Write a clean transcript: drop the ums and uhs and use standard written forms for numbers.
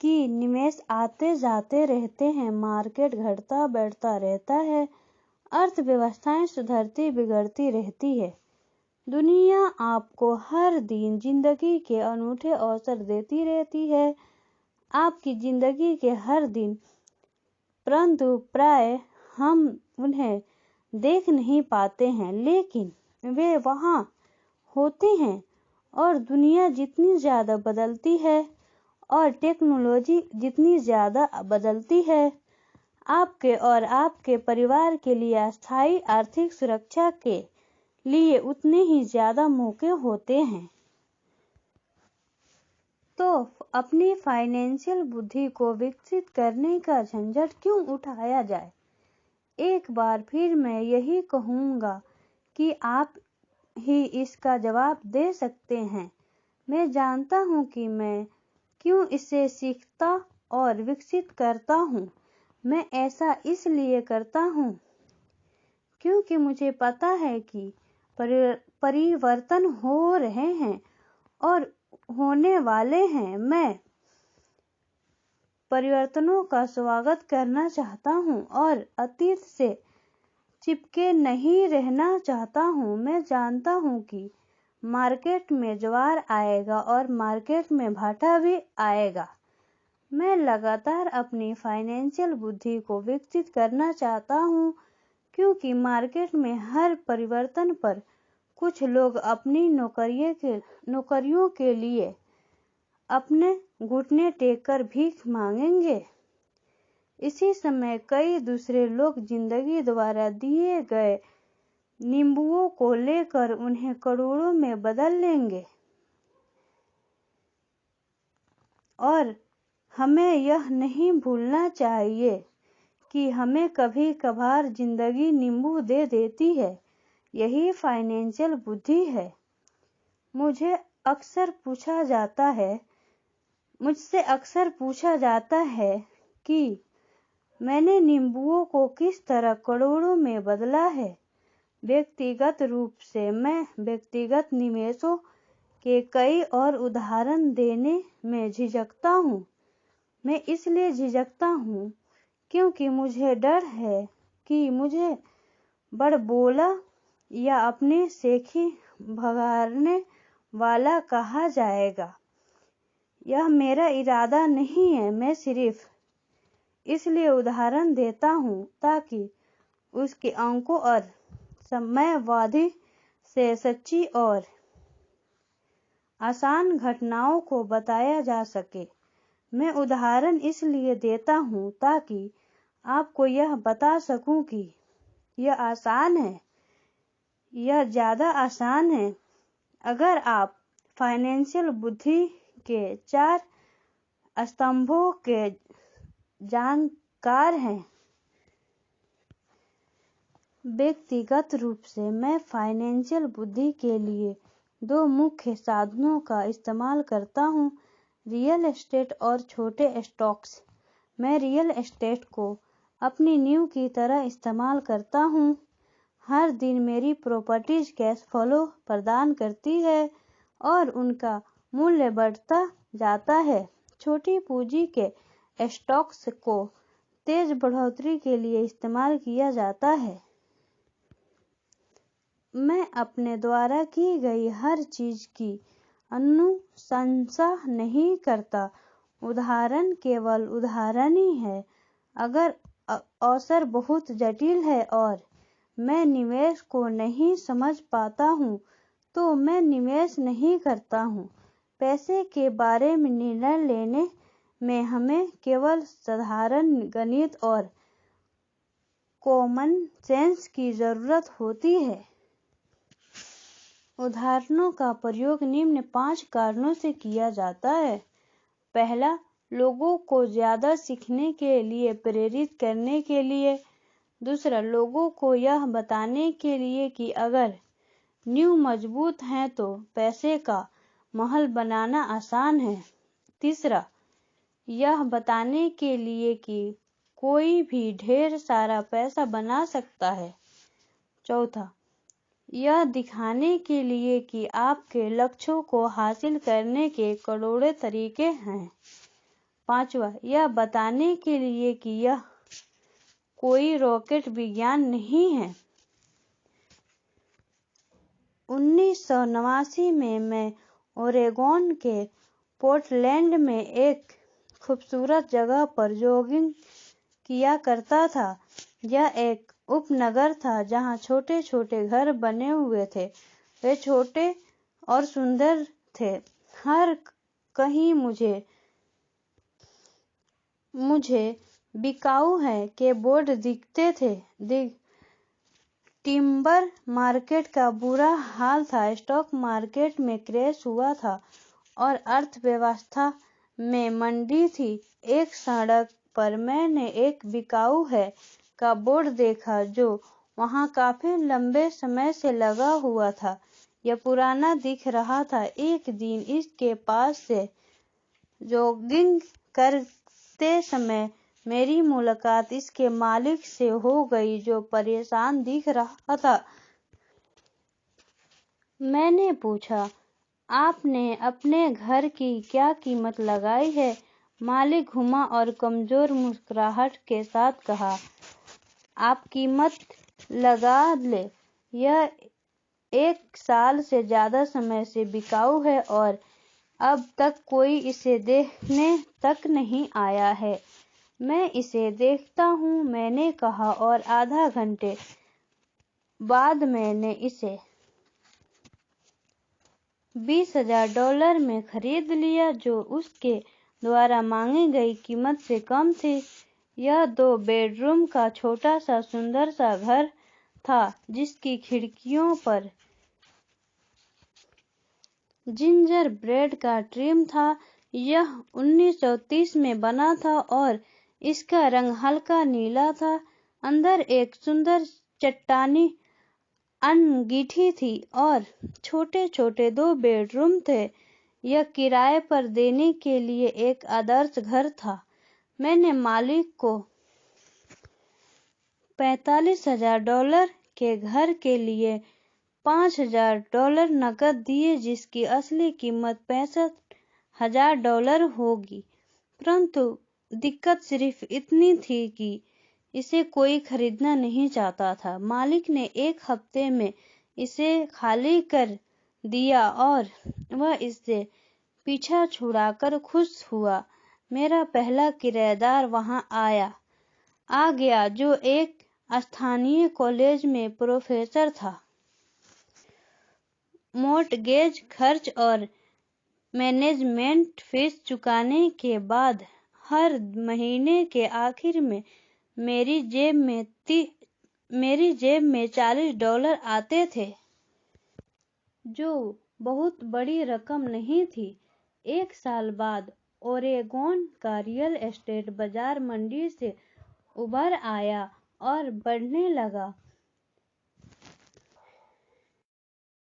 कि निवेश आते जाते रहते हैं, मार्केट घटता बढ़ता रहता है, अर्थव्यवस्थाएं सुधरती बिगड़ती रहती है। दुनिया आपको हर दिन जिंदगी के अनूठे अवसर देती रहती है, आपकी जिंदगी के हर दिन, परंतु प्राय हम उन्हें देख नहीं पाते हैं, लेकिन वे वहाँ होते हैं। और दुनिया जितनी ज़्यादा बदलती है और टेक्नोलॉजी जितनी ज़्यादा बदलती है, आपके और आपके परिवार के लिए अस्थायी आर्थिक सुरक्षा के लिए उतने ही ज़्यादा मौके होते हैं। तो अपनी फाइनेंशियल बुद्धि को विकसित करने का झंझट क्यों उठाया जाए? एक बार फिर मैं यही कहूँगा कि आप ही इसका जवाब दे सकते हैं। मैं जानता हूँ कि मैं क्यों इसे सीखता और विकसित करता हूँ। मैं ऐसा इसलिए करता हूँ क्योंकि मुझे पता है कि परिवर्तन हो रहे हैं और होने वाले हैं। मैं परिवर्तनों का स्वागत करना चाहता हूँ और अतीत से चिपके नहीं रहना चाहता हूँ। मैं जानता हूँ कि मार्केट में ज्वार आएगा और मार्केट में भाटा भी आएगा। मैं लगातार अपनी फाइनेंशियल बुद्धि को विकसित करना चाहता हूँ क्योंकि मार्केट में हर परिवर्तन पर कुछ लोग अपनी नौकरियों के लिए अपने घुटने टेक कर भीख मांगेंगे। इसी समय कई दूसरे लोग जिंदगी द्वारा दिए गए नींबुओं को लेकर उन्हें करोड़ों में बदल लेंगे। और हमें यह नहीं भूलना चाहिए कि हमें कभी कभार जिंदगी नींबू दे देती है। यही फाइनेंशियल बुद्धि है। मुझसे अक्सर पूछा जाता है कि मैंने नींबुओं को किस तरह करोड़ों में बदला है। व्यक्तिगत रूप से मैं व्यक्तिगत निवेशों के कई और उदाहरण देने में झिझकता हूँ। मैं इसलिए झिझकता हूँ क्योंकि मुझे डर है कि मुझे बड़बोला या अपने सेखी भगाने वाला कहा जाएगा। यह मेरा इरादा नहीं है। मैं सिर्फ इसलिए उदाहरण देता हूँ ताकि उसके अंकों और समयावधि से सच्ची और आसान घटनाओं को बताया जा सके। मैं उदाहरण इसलिए देता हूँ ताकि आपको यह बता सकूं कि यह आसान है, यह ज़्यादा आसान है अगर आप फाइनेंशियल बुद्धि के 4 स्तंभों के जानकार हैं। व्यक्तिगत रूप से मैं फाइनेंशियल बुद्धि के लिए 2 मुख्य साधनों का इस्तेमाल करता हूँ, रियल एस्टेट और छोटे स्टॉक्स। मैं रियल एस्टेट को अपनी नींव की तरह इस्तेमाल करता हूँ। हर दिन मेरी प्रॉपर्टीज कैश फ्लो प्रदान करती है और उनका मूल्य बढ़ता जाता है। छोटी पूंजी के स्टॉक्स को तेज बढ़ोतरी के लिए इस्तेमाल किया जाता है। मैं अपने द्वारा की गई हर चीज की अनुशंसा नहीं करता। उदाहरण केवल उदाहरण ही है। अगर अवसर बहुत जटिल है और मैं निवेश को नहीं समझ पाता हूँ तो मैं निवेश नहीं करता हूँ। पैसे के बारे में निर्णय लेने में हमें केवल साधारण गणित और कॉमन सेंस की जरूरत होती है। उदाहरणों का प्रयोग निम्न 5 कारणों से किया जाता है। पहला, लोगों को ज्यादा सीखने के लिए प्रेरित करने के लिए। दूसरा, लोगों को यह बताने के लिए कि अगर नींव मजबूत है तो पैसे का महल बनाना आसान है। तीसरा, यह बताने के लिए कि कोई भी ढेर सारा पैसा बना सकता है। चौथा, यह दिखाने के लिए कि आपके लक्ष्यों को हासिल करने के करोड़ों तरीके हैं। 5वां, यह बताने के लिए कि यह कोई रॉकेट विज्ञान नहीं है। 1989 में मैं ओरेगोन के पोर्टलैंड में एक खूबसूरत जगह पर जॉगिंग किया करता था। यह एक उपनगर था जहाँ छोटे छोटे घर बने हुए थे। वे छोटे और सुंदर थे। हर कहीं मुझे बिकाऊ है के बोर्ड दिखते थे। टिम्बर मार्केट का बुरा हाल था। स्टॉक मार्केट में क्रैश हुआ था और अर्थव्यवस्था में मंदी थी। एक सड़क पर मैंने एक बिकाऊ है का बोर्ड देखा जो वहां काफी लंबे समय से लगा हुआ था। यह पुराना दिख रहा था। एक दिन इसके पास से जॉगिंग करते समय मेरी मुलाकात इसके मालिक से हो गई जो परेशान दिख रहा था। मैंने पूछा, आपने अपने घर की क्या कीमत लगाई है? मालिक घूमा और कमजोर मुस्कुराहट के साथ कहा, आप कीमत लगा ले। यह 1 साल से ज्यादा समय से बिकाऊ है और अब तक कोई इसे देखने तक नहीं आया है। मैं इसे देखता हूँ, मैंने कहा, और आधा घंटे बाद मैंने इसे $20,000 में खरीद लिया, जो उसके द्वारा मांगी गई कीमत से कम थी। यह 2 बेडरूम का छोटा सा सुंदर सा घर था जिसकी खिड़कियों पर जिंजर ब्रेड का ट्रिम था। यह 1930 में बना था और इसका रंग हल्का नीला था। अंदर एक सुंदर चट्टानी अनगिठी थी और छोटे छोटे 2 बेडरूम थे। यह किराए पर देने के लिए एक आदर्श घर था। मैंने मालिक को $45,000 के घर के लिए $5,000 नकद दिए, जिसकी असली कीमत $65,000 होगी। परंतु दिक्कत सिर्फ इतनी थी कि इसे कोई खरीदना नहीं चाहता था। मालिक ने 1 हफ्ते में इसे खाली कर दिया और वह इससे पीछा छुड़ाकर खुश हुआ। मेरा पहला किराएदार वहां आ गया जो एक स्थानीय कॉलेज में प्रोफेसर था। मॉर्टगेज खर्च और मैनेजमेंट फीस चुकाने के बाद हर महीने के आखिर में मेरी जेब में $40 आते थे, जो बहुत बड़ी रकम नहीं थी। 1 साल बाद ओरेगोन का रियल एस्टेट बाजार मंदी से उभर आया और बढ़ने लगा।